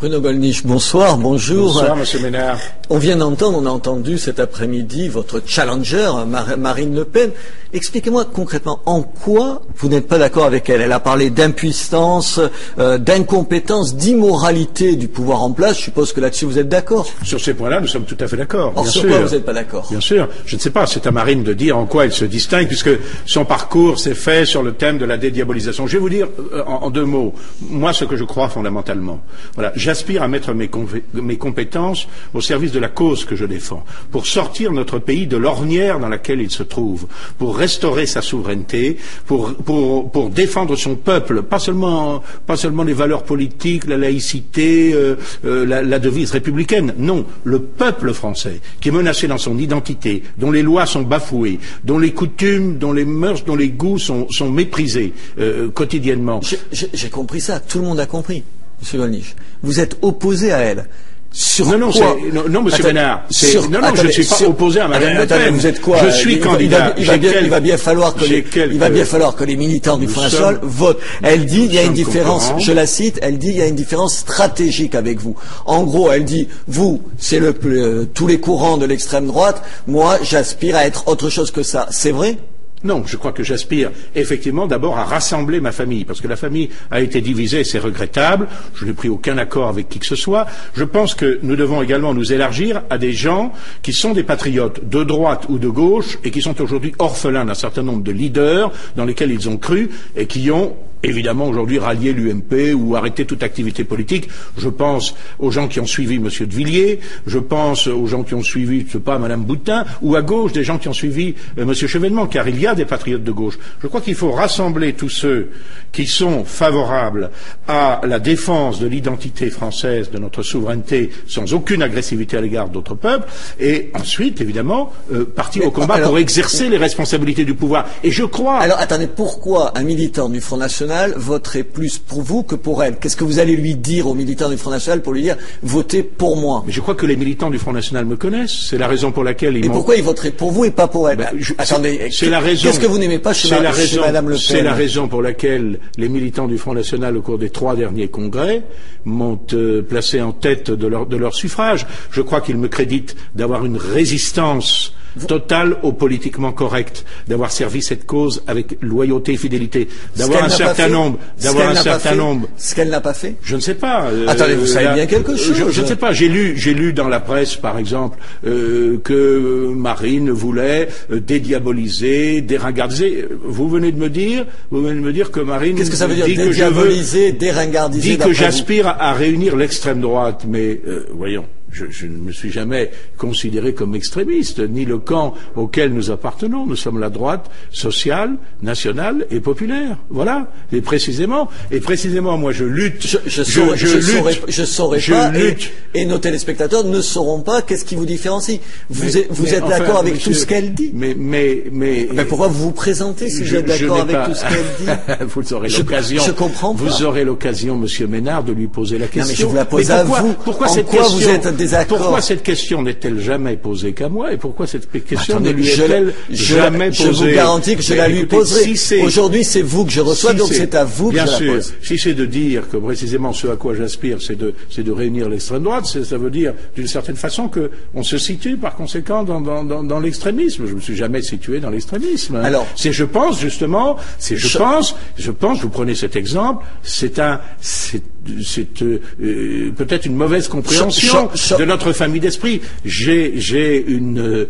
Bruno Gollnisch, bonsoir, bonjour. Bonsoir, Monsieur Ménard. On a entendu cet après-midi votre challenger, Marine Le Pen. Expliquez-moi concrètement en quoi vous n'êtes pas d'accord avec elle. Elle a parlé d'impuissance, d'incompétence, d'immoralité du pouvoir en place. Je suppose que là-dessus vous êtes d'accord. Sur ces points-là, nous sommes tout à fait d'accord. Or, sur quoi vous n'êtes pas d'accord? Bien sûr. Je ne sais pas, c'est à Marine de dire en quoi elle se distingue, puisque son parcours s'est fait sur le thème de la dédiabolisation. Je vais vous dire en deux mots, moi, ce que je crois fondamentalement. Voilà, j'aspire à mettre mes compétences au service de la cause que je défends, pour sortir notre pays de l'ornière dans laquelle il se trouve, pour restaurer sa souveraineté, pour défendre son peuple, pas seulement les valeurs politiques, la laïcité, la devise républicaine. Non, le peuple français qui est menacé dans son identité, dont les lois sont bafouées, dont les coutumes, dont les mœurs, dont les goûts sont méprisés quotidiennement. J'ai compris ça. Tout le monde a compris, Monsieur Gollnisch. Vous êtes opposé à elle. Sur non, Monsieur Ménard. Je ne suis pas opposé à Marine Le Pen. Vous êtes quoi? Je suis candidat. Il va bien falloir que les militants du Front National votent. Elle dit, il y a une différence, je la cite, elle dit, il y a une différence stratégique avec vous. En gros, elle dit, vous, c'est tous les courants de l'extrême droite, moi, j'aspire à être autre chose que ça. C'est vrai? Non, je crois que j'aspire effectivement d'abord à rassembler ma famille, parce que la famille a été divisée et c'est regrettable. Je n'ai pris aucun accord avec qui que ce soit. Je pense que nous devons également nous élargir à des gens qui sont des patriotes de droite ou de gauche et qui sont aujourd'hui orphelins d'un certain nombre de leaders dans lesquels ils ont cru et qui ont évidemment aujourd'hui rallié l'UMP ou arrêté toute activité politique. Je pense aux gens qui ont suivi M. de Villiers, je pense aux gens qui ont suivi, je sais pas, Mme Boutin, ou à gauche des gens qui ont suivi M. Chevènement, car il y a des patriotes de gauche. Je crois qu'il faut rassembler tous ceux qui sont favorables à la défense de l'identité française, de notre souveraineté, sans aucune agressivité à l'égard d'autres peuples, et ensuite, évidemment, partir au combat pour exercer les responsabilités du pouvoir. Et je crois... Alors, attendez, pourquoi un militant du Front National voterait plus pour vous que pour elle? Qu'est-ce que vous allez lui dire aux militants du Front National pour lui dire votez pour moi? Mais je crois que les militants du Front National me connaissent. C'est la raison pour laquelle ils m'ont... Et pourquoi ils voteraient pour vous et pas pour elle? Attendez, c'est la raison. Qu'est-ce que vous n'aimez pas chez Madame Le Pen? C'est la raison pour laquelle les militants du Front National, au cours des 3 derniers congrès, m'ont placé en tête de leur suffrage. Je crois qu'ils me créditent d'avoir une résistance totale au politiquement correct, d'avoir servi cette cause avec loyauté et fidélité, d'avoir un certain nombre, Ce qu'elle n'a pas fait? Je ne sais pas. Attendez, vous savez bien quelque chose. Je ne sais pas. J'ai lu dans la presse, par exemple, que Marine voulait dédiaboliser, déringardiser. Vous venez de me dire que Marine... Qu'est-ce que ça veut dire, dédiaboliser, déringardiser? Dit que j'aspire à réunir l'extrême droite, mais voyons. Je ne me suis jamais considéré comme extrémiste, ni le camp auquel nous appartenons. Nous sommes la droite sociale, nationale et populaire. Voilà. Et précisément, moi, je lutte. Je saurais pas. Et nos téléspectateurs ne sauront pas qu'est-ce qui vous différencie. Vous êtes d'accord avec tout ce qu'elle dit. Mais pourquoi vous vous présentez si vous êtes d'accord avec tout ce qu'elle dit? Vous aurez l'occasion. Je comprends pas. Vous aurez l'occasion, Monsieur Ménard, de lui poser la question. Non, mais je vous la pose à vous. Pourquoi cette question? Pourquoi cette question n'est-elle jamais posée qu'à moi et pourquoi cette question ne lui est-elle jamais posée? Je vous garantis que je la lui poserai. Aujourd'hui, c'est vous que je reçois, donc c'est à vous que je la pose. Bien sûr. Si c'est de dire que précisément ce à quoi j'aspire, c'est de réunir l'extrême droite, ça veut dire d'une certaine façon qu'on se situe par conséquent dans l'extrémisme. Je ne me suis jamais situé dans l'extrémisme. Alors, je pense, vous prenez cet exemple, c'est peut-être une mauvaise compréhension de notre famille d'esprit. J'ai une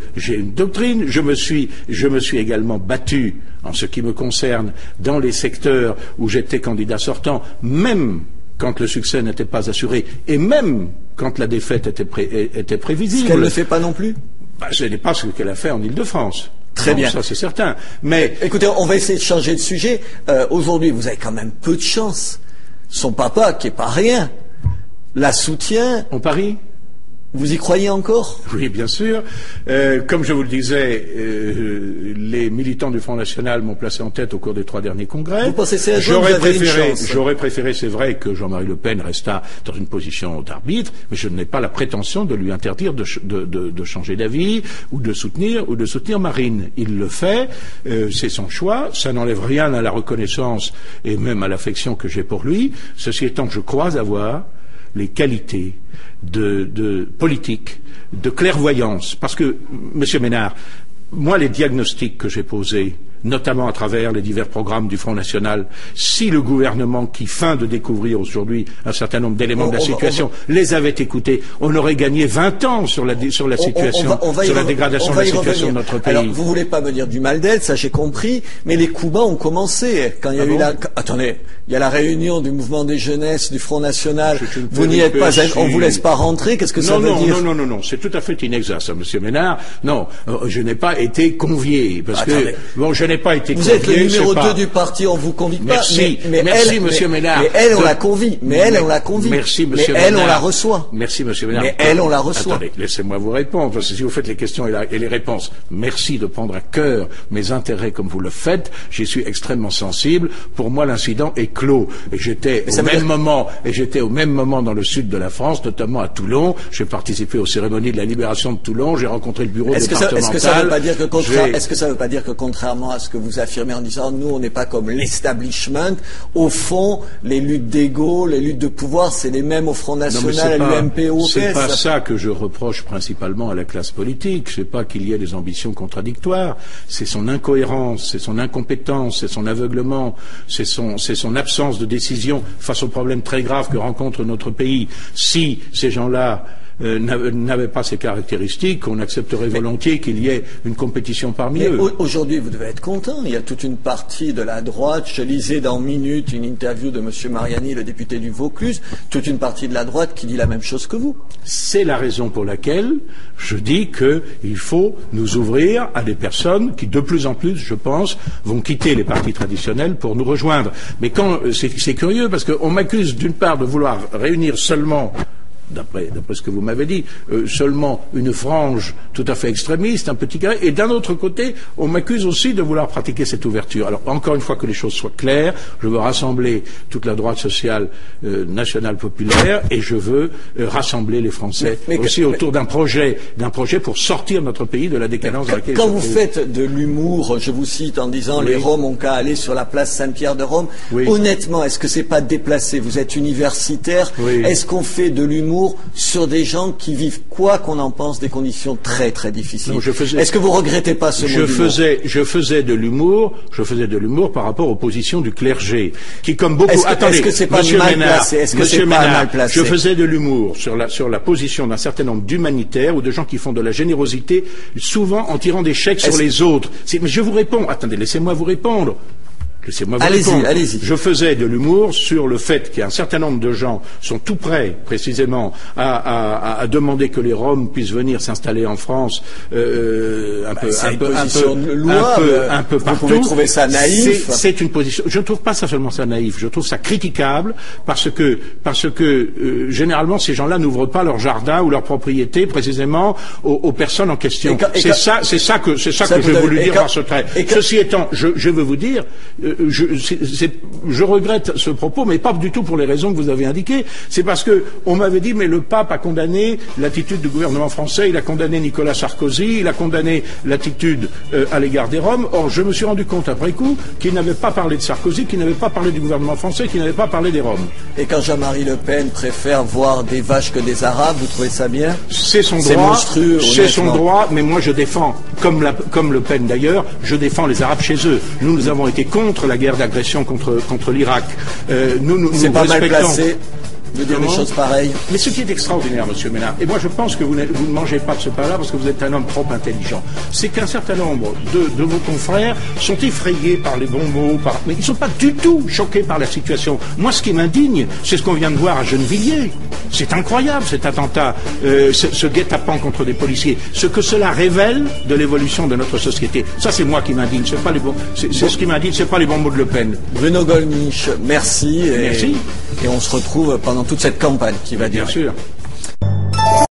doctrine. Je me suis également battu en ce qui me concerne dans les secteurs où j'étais candidat sortant, même quand le succès n'était pas assuré et même quand la défaite était prévisible. Ce qu'elle ne fait pas non plus. Ce n'est pas ce qu'elle a fait en Île-de-France. Très bien. Ça, c'est certain. Mais écoutez, on va essayer de changer de sujet. Aujourd'hui, vous avez quand même peu de chance. Son papa, qui est pas rien, la soutient. On parie? Vous y croyez encore? Oui, bien sûr. Comme je vous le disais, les militants du Front National m'ont placé en tête au cours des 3 derniers congrès. Vous pensez que J'aurais préféré, c'est vrai, que Jean-Marie Le Pen restât dans une position d'arbitre, mais je n'ai pas la prétention de lui interdire de changer d'avis ou de soutenir Marine. Il le fait, c'est son choix. Ça n'enlève rien à la reconnaissance et même à l'affection que j'ai pour lui. Ceci étant, je crois avoir les qualités de politique, de clairvoyance. Parce que, Monsieur Ménard, moi, les diagnostics que j'ai posés, notamment à travers les divers programmes du Front National, si le gouvernement qui feint de découvrir aujourd'hui un certain nombre d'éléments de la situation les avait écoutés, on aurait gagné 20 ans sur la situation, sur la dégradation de la situation de notre pays. Alors, vous voulez pas me dire du mal d'elle, ça j'ai compris, mais les coups bas ont commencé. Quand il y a eu attendez, il y a la réunion du mouvement des jeunesses du Front National, vous n'y êtes pas, on vous laisse pas rentrer, qu'est-ce que ça veut dire? Non, c'est tout à fait inexact, ça, Monsieur Ménard. Non, je n'ai pas été convié, parce que, bon, je n'ai pas été vous convié. Vous êtes le numéro 2 du parti, on vous convie pas. Merci, Monsieur Ménard. Mais elle, on la convie. on la convie. Merci, Monsieur Ménard. Mais elle, on la reçoit. Merci, Monsieur Ménard. Mais elle, on la reçoit. Attendez, laissez-moi vous répondre, parce que si vous faites les questions et les réponses, merci de prendre à cœur mes intérêts comme vous le faites. J'y suis extrêmement sensible. Pour moi, l'incident est clos. Et j'étais au même moment dans le sud de la France, notamment à Toulon. J'ai participé aux cérémonies de la libération de Toulon. J'ai rencontré le bureau départemental. Est-ce que ça veut pas dire que contrairement à ce que vous affirmez en disant nous on n'est pas comme l'establishment, au fond les luttes d'ego, les luttes de pouvoir c'est les mêmes au Front National, à l'UMP, au PS. C'est pas ça que je reproche principalement à la classe politique. C'est pas qu'il y ait des ambitions contradictoires. C'est son incohérence, c'est son incompétence, c'est son aveuglement, c'est son absence de décision face aux problèmes très graves que rencontre notre pays. Si ces gens-là n'avaient pas ces caractéristiques, on accepterait volontiers qu'il y ait une compétition parmi eux. Aujourd'hui, vous devez être content. Il y a toute une partie de la droite. Je lisais dans Minutes une interview de M. Mariani, le député du Vaucluse, toute une partie de la droite qui dit la même chose que vous. C'est la raison pour laquelle je dis qu'il faut nous ouvrir à des personnes qui, de plus en plus, je pense, vont quitter les partis traditionnels pour nous rejoindre. Mais c'est curieux parce qu'on m'accuse d'une part de vouloir réunir seulement d'après ce que vous m'avez dit, seulement une frange tout à fait extrémiste, un petit carré, et d'un autre côté, on m'accuse aussi de vouloir pratiquer cette ouverture. Alors, encore une fois que les choses soient claires, je veux rassembler toute la droite sociale nationale populaire, et je veux rassembler les Français autour d'un projet pour sortir notre pays de la décadence dans laquelle il se trouve. Quand vous faites de l'humour, je vous cite en disant les Roms ont qu'à aller sur la place Saint-Pierre de Rome, honnêtement, est-ce que c'est pas déplacé? Vous êtes universitaire, est-ce qu'on fait de l'humour sur des gens qui vivent, quoi qu'on en pense, des conditions très très difficiles? Est-ce que vous regrettez pas ce mot d'humour? Je faisais de l'humour par rapport aux positions du clergé, qui comme beaucoup... Est-ce que c'est pas mal placé? Est-ce que c'est pas mal placé? Je faisais de l'humour sur la position d'un certain nombre d'humanitaires ou de gens qui font de la générosité, souvent en tirant des chèques sur les autres. Mais je vous réponds. Attendez, laissez-moi vous répondre. Allez-y. Je faisais de l'humour sur le fait qu'un certain nombre de gens sont tout prêts, précisément, à demander que les Roms puissent venir s'installer en France un peu partout. Vous pouvez trouver ça naïf. C'est une position. Je ne trouve pas ça seulement ça naïf. Je trouve ça critiquable parce que généralement ces gens-là n'ouvrent pas leur jardin ou leur propriété précisément aux personnes en question. C'est ça que j'ai voulu dire par ce trait. Ceci étant, je veux vous dire. Je regrette ce propos, mais pas du tout pour les raisons que vous avez indiquées. C'est parce que on m'avait dit, mais le pape a condamné l'attitude du gouvernement français, il a condamné Nicolas Sarkozy, il a condamné l'attitude à l'égard des Roms. Or, je me suis rendu compte après coup qu'il n'avait pas parlé de Sarkozy, qu'il n'avait pas parlé du gouvernement français, qu'il n'avait pas parlé des Roms. Et quand Jean-Marie Le Pen préfère voir des vaches que des Arabes, vous trouvez ça bien? C'est son droit. C'est monstrueux. C'est son droit, mais moi je défends, comme Le Pen d'ailleurs, je défends les Arabes chez eux. Nous avons été contre la guerre d'agression contre l'Irak. C'est pas mal placé de dire des choses pareilles. Mais ce qui est extraordinaire, Monsieur Ménard, et moi je pense que vous ne mangez pas de ce pain-là parce que vous êtes un homme trop intelligent, c'est qu'un certain nombre de vos confrères sont effrayés par les bons mots, mais ils ne sont pas du tout choqués par la situation. Moi, ce qui m'indigne, c'est ce qu'on vient de voir à Gennevilliers. C'est incroyable cet attentat, ce guet-apens contre des policiers. Ce que cela révèle de l'évolution de notre société. Ça, c'est moi qui m'indigne. C'est pas les bons. C'est ce qui m'indigne. C'est pas les bons mots de Le Pen. Bruno Gollnisch, merci. Merci. Et on se retrouve pendant toute cette campagne qui va durer. Bien sûr.